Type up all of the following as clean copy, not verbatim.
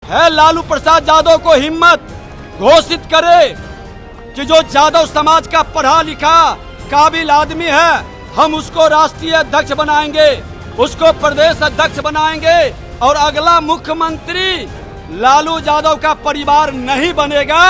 है लालू प्रसाद यादव को हिम्मत घोषित करे कि जो यादव समाज का पढ़ा लिखा काबिल आदमी है, हम उसको राष्ट्रीय अध्यक्ष बनाएंगे, उसको प्रदेश अध्यक्ष बनाएंगे और अगला मुख्यमंत्री लालू यादव का परिवार नहीं बनेगा,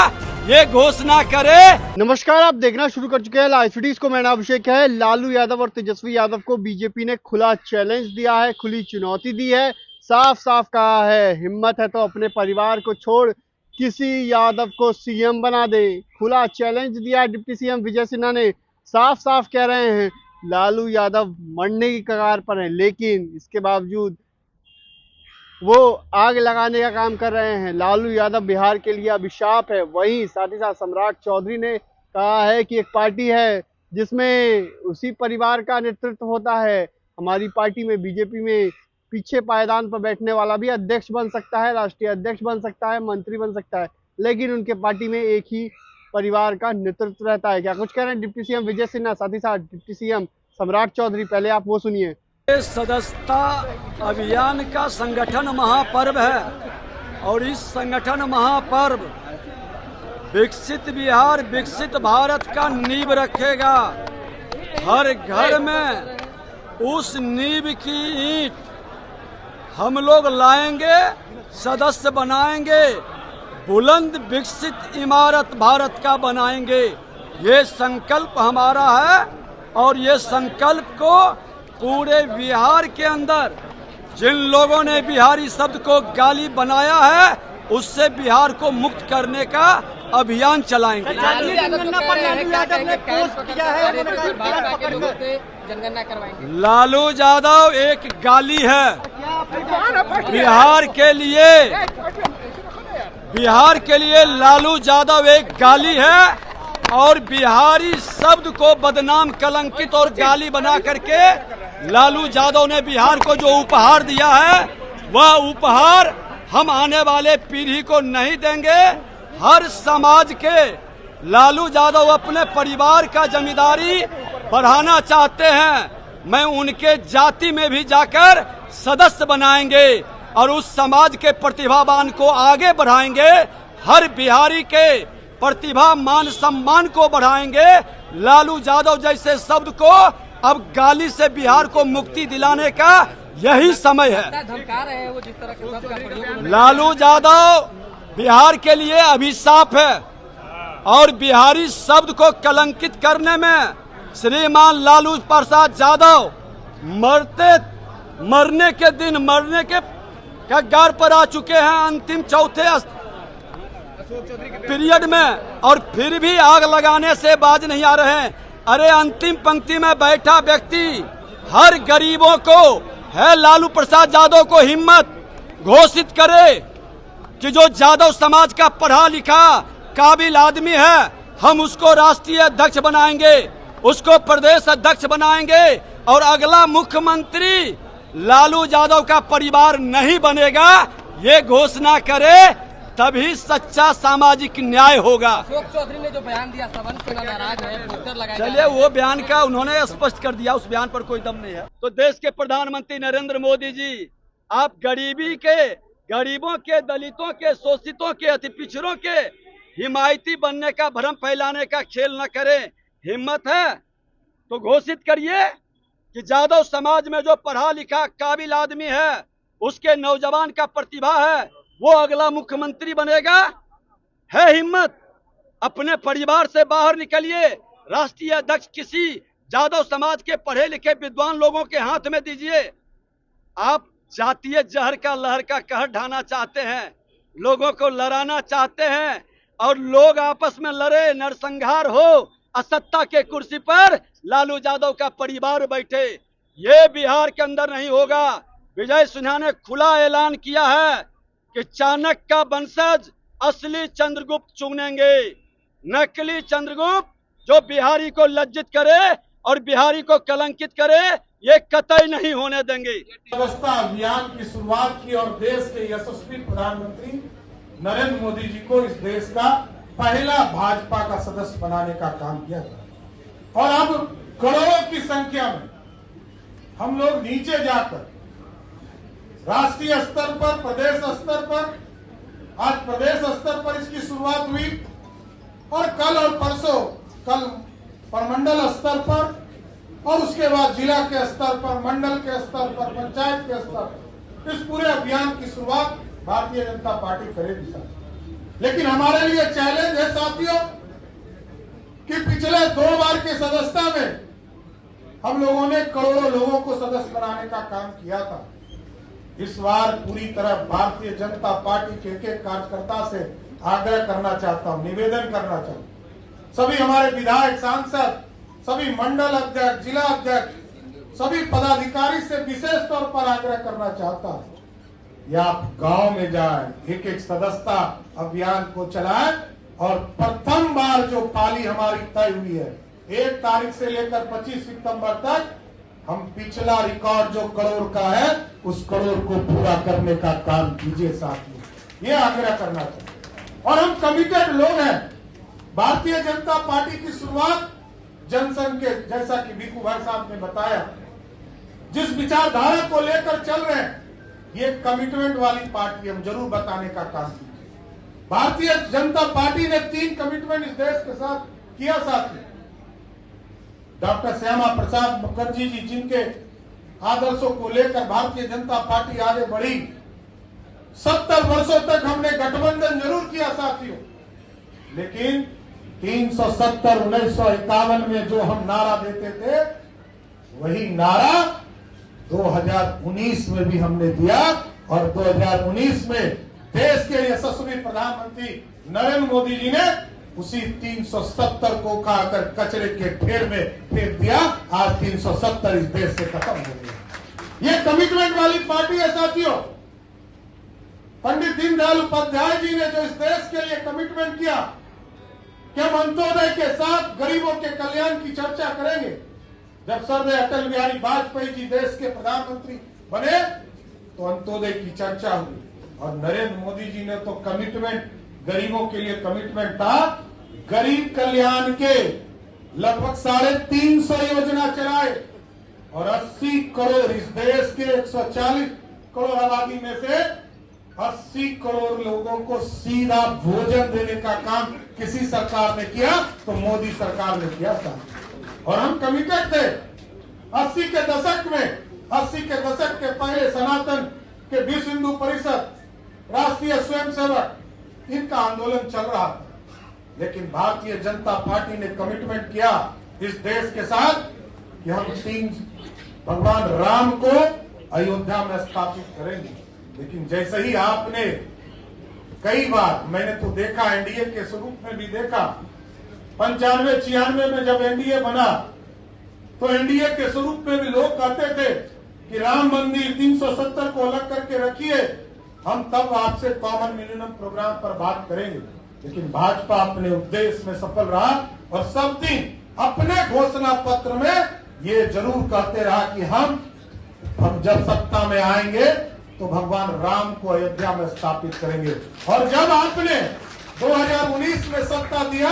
ये घोषणा करे। नमस्कार, आप देखना शुरू कर चुके हैं लाइव सिटीज को। मैं नाम अभिषेक है। लालू यादव और तेजस्वी यादव को बीजेपी ने खुला चैलेंज दिया है, खुली चुनौती दी है। साफ साफ कहा है, हिम्मत है तो अपने परिवार को छोड़ किसी यादव को सीएम बना दे। खुला चैलेंज दिया है डिप्टी सीएम विजय सिन्हा ने। साफ साफ कह रहे हैं लालू यादव मरने की कगार पर है, लेकिन इसके बावजूद वो आग लगाने का काम कर रहे हैं। लालू यादव बिहार के लिए अभिशाप है। वहीं साथ ही साथ सम्राट चौधरी ने कहा है कि एक पार्टी है जिसमें उसी परिवार का नेतृत्व होता है। हमारी पार्टी में, बीजेपी में पीछे पायदान पर बैठने वाला भी अध्यक्ष बन सकता है, राष्ट्रीय अध्यक्ष बन सकता है, मंत्री बन सकता है, लेकिन उनके पार्टी में एक ही परिवार का नेतृत्व रहता है। क्या कुछ कह रहे हैं डिप्टी सीएम विजय सिन्हा, साथ ही साथ डिप्टी सीएम सम्राट चौधरी। पहले आप वो सुनिए। सदस्यता अभियान का संगठन महापर्व है और इस संगठन महापर्व विकसित बिहार, विकसित भारत का नींव रखेगा। हर घर में उस नींव की ईंट हम लोग लाएंगे, सदस्य बनाएंगे, बुलंद विकसित इमारत भारत का बनाएंगे। ये संकल्प हमारा है और ये संकल्प को पूरे बिहार के अंदर जिन लोगों ने बिहारी शब्द को गाली बनाया है, उससे बिहार को मुक्त करने का अभियान चलाएंगे। लालू यादव एक गाली है बिहार के लिए। बिहार के लिए लालू यादव एक गाली है और बिहारी शब्द को बदनाम, कलंकित और गाली बना करके लालू यादव ने बिहार को जो उपहार दिया है, वह उपहार हम आने वाले पीढ़ी को नहीं देंगे। हर समाज के लालू यादव अपने परिवार का जिम्मेदारी बढ़ाना चाहते हैं। मैं उनके जाति में भी जाकर सदस्य बनाएंगे और उस समाज के प्रतिभावान को आगे बढ़ाएंगे। हर बिहारी के प्रतिभा, मान सम्मान को बढ़ाएंगे। लालू यादव जैसे शब्द को अब गाली से बिहार को मुक्ति दिलाने का यही समय है। लालू यादव बिहार के लिए अभिशाप है और बिहारी शब्द को कलंकित करने में श्रीमान लालू प्रसाद यादव मरने के दिन, मरने के कगार पर आ चुके हैं अंतिम चौथे पीरियड में, और फिर भी आग लगाने से बाज नहीं आ रहे हैं। अरे अंतिम पंक्ति में बैठा व्यक्ति हर गरीबों को, है लालू प्रसाद यादव को हिम्मत घोषित करे कि जो यादव समाज का पढ़ा लिखा काबिल आदमी है, हम उसको राष्ट्रीय अध्यक्ष बनाएंगे, उसको प्रदेश अध्यक्ष बनाएंगे और अगला मुख्यमंत्री लालू यादव का परिवार नहीं बनेगा, ये घोषणा करे, तभी सच्चा सामाजिक न्याय होगा। अशोक चौधरी ने जो बयान दिया, सवन से नाराज है, पोस्टर लगाया। चलिए, वो बयान का उन्होंने स्पष्ट कर दिया, उस बयान पर कोई दम नहीं है। तो देश के प्रधानमंत्री नरेंद्र मोदी जी, आप गरीबों के, दलितों के, शोषितों के, अति पिछड़ों के हिमायती बनने का भ्रम फैलाने का खेल न करें। हिम्मत है तो घोषित करिए कि यादव समाज में जो पढ़ा लिखा काबिल आदमी है, उसके नौजवान का प्रतिभा है, वो अगला मुख्यमंत्री बनेगा। है हिम्मत, अपने परिवार से बाहर निकलिए, राष्ट्रीय अध्यक्ष किसी यादव समाज के पढ़े लिखे विद्वान लोगों के हाथ में दीजिए। आप जातीय जहर का लहर का कहर ढाना चाहते हैं, लोगों को लड़ाना चाहते हैं और लोग आपस में लड़े, नरसंहार हो, असत्ता के कुर्सी पर लालू यादव का परिवार बैठे, ये बिहार के अंदर नहीं होगा। विजय सिन्हा ने खुला ऐलान किया है कि चाणक्य का वंशज असली चंद्रगुप्त चुनेंगे, नकली चंद्रगुप्त जो बिहारी को लज्जित करे और बिहारी को कलंकित करे, ये कतई नहीं होने देंगे। सदस्यता अभियान की शुरुआत की और देश के यशस्वी प्रधानमंत्री नरेंद्र मोदी जी को इस देश का पहला भाजपा का सदस्य बनाने का काम किया था और अब करोड़ों की संख्या में हम लोग नीचे जाकर राष्ट्रीय स्तर पर, प्रदेश स्तर पर आज प्रदेश स्तर पर इसकी शुरुआत हुई और कल और परसों, कल प्रमंडल स्तर पर और उसके बाद जिला के स्तर पर, मंडल के स्तर पर, पंचायत के स्तर पर इस पूरे अभियान की शुरुआत भारतीय जनता पार्टी करेगी साथियों। लेकिन हमारे लिए चैलेंज है साथियों कि पिछले 2 बार की सदस्यता में हम लोगों ने करोड़ों लोगों को सदस्य बनाने का काम किया था। इस बार पूरी तरह भारतीय जनता पार्टी के एक कार्यकर्ता से आग्रह करना चाहता हूं, निवेदन करना चाहता हूं। सभी हमारे विधायक, सांसद, सभी मंडल अध्यक्ष, जिला अध्यक्ष, सभी पदाधिकारी से विशेष तौर पर आग्रह करना चाहता हूं या आप गांव में जाएं, एक सदस्यता अभियान को चलाएं और प्रथम बार जो पाली हमारी तय हुई है 1 तारीख से लेकर 25 सितंबर तक, हम पिछला रिकॉर्ड जो करोड़ का है उस करोड़ को पूरा करने का काम कीजिए साथियों, ये आग्रह करना चाहिए। और हम कमिटेड लोग हैं। भारतीय जनता पार्टी की शुरुआत जनसंघ के, जैसा कि भिक्खू भाई साहब ने बताया, जिस विचारधारा को लेकर चल रहे हैं, ये कमिटमेंट वाली पार्टी, हम जरूर बताने का काम कीजिए। भारतीय जनता पार्टी ने 3 कमिटमेंट इस देश के साथ किया साथियों। डॉक्टर श्यामा प्रसाद मुखर्जी जी, जिनके आदर्शों को लेकर भारतीय जनता पार्टी आगे बढ़ी, 70 वर्षों तक हमने गठबंधन जरूर किया साथियों, लेकिन 370 1951 में जो हम नारा देते थे वही नारा 2019 में भी हमने दिया और 2019 में देश के यशस्वी प्रधानमंत्री नरेंद्र मोदी जी ने उसी 370 को खाकर कचरे के ढेर में फेंक दिया। आज 370 इस देश से खत्म हो गया। ये कमिटमेंट वाली पार्टी है साथियों। पंडित दीनदयाल उपाध्याय जी ने जो इस देश के लिए कमिटमेंट किया कि हम अंत्योदय के साथ गरीबों के कल्याण की चर्चा करेंगे। जब स्वर्गीय अटल बिहारी वाजपेयी जी देश के प्रधानमंत्री बने तो अंत्योदय की चर्चा हुई और नरेंद्र मोदी जी ने तो कमिटमेंट, गरीबों के लिए कमिटमेंट था, गरीब कल्याण के लगभग 350 योजना चलाए और 80 करोड़, इस देश के 140 करोड़ आबादी में से 80 करोड़ लोगों को सीधा भोजन देने का काम किसी सरकार ने किया तो मोदी सरकार ने किया था। और हम कमिटेड थे। 80 के दशक के पहले सनातन के विश्व हिंदू परिषद, राष्ट्रीय स्वयंसेवक, इनका आंदोलन चल रहा था, लेकिन भारतीय जनता पार्टी ने कमिटमेंट किया इस देश के साथ कि हम भगवान राम को अयोध्या में स्थापित करेंगे। लेकिन जैसे ही आपने कई बार, मैंने तो देखा एनडीए के स्वरूप में भी देखा, 95-96 में जब एनडीए बना तो एनडीए के स्वरूप में भी लोग कहते थे कि राम मंदिर 370 को अलग करके रखिए, हम तब आपसे कॉमन मिनिमम प्रोग्राम पर बात करेंगे। लेकिन भाजपा अपने उद्देश्य में सफल रहा और सब दिन अपने घोषणा पत्र में ये जरूर कहते रहा कि हम जब सत्ता में आएंगे तो भगवान राम को अयोध्या में स्थापित करेंगे। और जब आपने 2019 में सत्ता दिया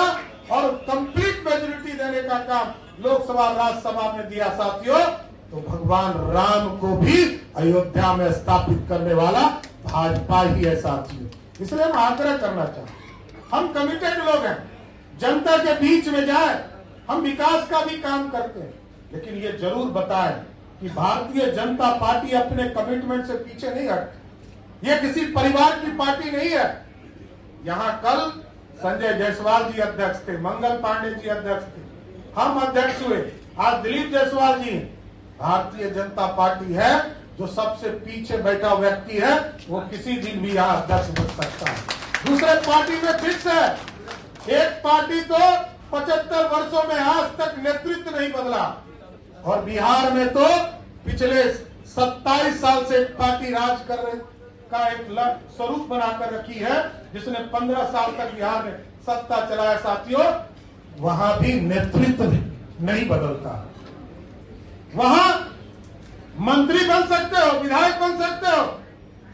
और कंप्लीट मेजोरिटी देने का काम लोकसभा राज्यसभा में दिया साथियों, तो भगवान राम को भी अयोध्या में स्थापित करने वाला भाजपा ही है साथियों। इसलिए हम आग्रह करना चाहते हैं, हम कमिटेड लोग हैं, जनता के बीच में जाए, हम विकास का भी काम करते हैं, लेकिन ये जरूर बताएं कि भारतीय जनता पार्टी अपने कमिटमेंट से पीछे नहीं हटती। ये किसी परिवार की पार्टी नहीं है। यहाँ कल संजय जायसवाल जी अध्यक्ष थे, मंगल पांडे जी अध्यक्ष थे, हम अध्यक्ष हुए, आज दिलीप जायसवाल जी। भारतीय जनता पार्टी है जो सबसे पीछे बैठा व्यक्ति है वो किसी दिन भी यहाँ अध्यक्ष बन सकता है। दूसरे पार्टी में फिक्स है। एक पार्टी तो 75 वर्षों में आज तक नेतृत्व नहीं बदला और बिहार में तो पिछले 27 साल से एक पार्टी राज कर रहे का एक स्वरूप बनाकर रखी है, जिसने 15 साल तक बिहार में सत्ता चलाया साथियों। वहां भी नेतृत्व नहीं बदलता। वहां मंत्री बन सकते हो, विधायक बन सकते हो,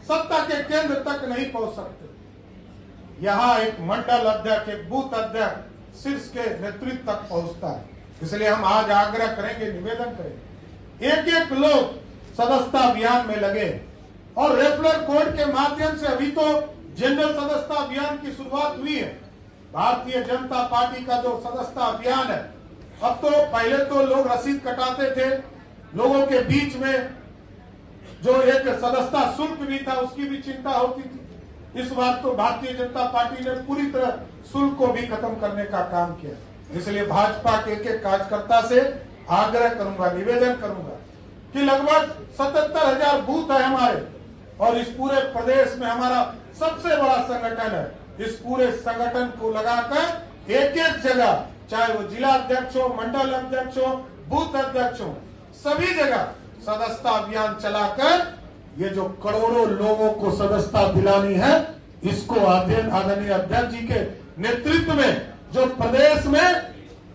सत्ता के केंद्र तक नहीं पहुंच सकते। यहाँ एक मंडल अध्यक्ष, एक बूथ अध्यक्ष शीर्ष के नेतृत्व तक पहुंचता है। इसलिए हम आज आग्रह करेंगे, निवेदन करेंगे, एक एक लोग सदस्यता अभियान में लगे और रेफरल कोड के माध्यम से अभी तो जनरल सदस्यता अभियान की शुरुआत हुई है। भारतीय जनता पार्टी का जो सदस्यता अभियान है, अब तो पहले तो लोग रसीद कटाते थे, लोगों के बीच में जो एक सदस्यता शुल्क भी था उसकी भी चिंता होती थी। इस बार तो भारतीय जनता पार्टी ने पूरी तरह शुल्क को भी खत्म करने का काम किया। इसलिए भाजपा के एक कार्यकर्ता से आग्रह करूंगा, निवेदन करूंगा कि लगभग 77,000 बूथ है हमारे और इस पूरे प्रदेश में हमारा सबसे बड़ा संगठन है। इस पूरे संगठन को लगाकर एक एक जगह, चाहे वो जिला अध्यक्ष हो, मंडल अध्यक्ष हो, बूथ अध्यक्ष हो, सभी जगह सदस्यता अभियान चलाकर ये जो करोड़ों लोगों को सदस्यता दिलानी है, इसको आदरणीय अध्यक्ष जी के नेतृत्व में जो प्रदेश में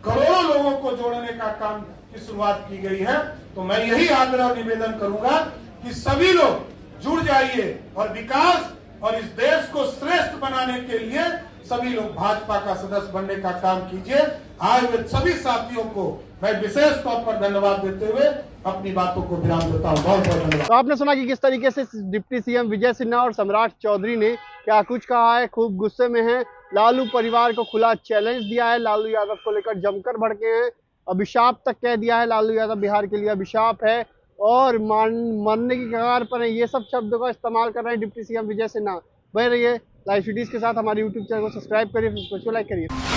करोड़ों लोगों को जोड़ने का काम की शुरुआत की गई है, तो मैं यही आग्रह निवेदन करूंगा कि सभी लोग जुड़ जाइए और विकास और इस देश को श्रेष्ठ बनाने के लिए सभी लोग भाजपा का सदस्य बनने का काम कीजिए। आए हुए सभी साथियों को मैं विशेष तौर पर धन्यवाद देते हुए अपनी बातों को विराम देता हूँ। बहुत बहुत धन्यवाद। तो आपने सुना कि किस तरीके से डिप्टी सीएम विजय सिन्हा और सम्राट चौधरी ने क्या कुछ कहा है। खूब गुस्से में है, लालू परिवार को खुला चैलेंज दिया है, लालू यादव को लेकर जमकर भड़के हैं, अभिशाप तक कह दिया है, लालू यादव बिहार के लिए अभिशाप है और मरने की कगार पर है। ये सब शब्दों का इस्तेमाल कर रहे हैं डिप्टी सीएम विजय सिन्हा। बने रहिए लाइव सिटीज के साथ, हमारे यूट्यूब चैनल को सब्सक्राइब करिए, फेसबुक को लाइक करिए।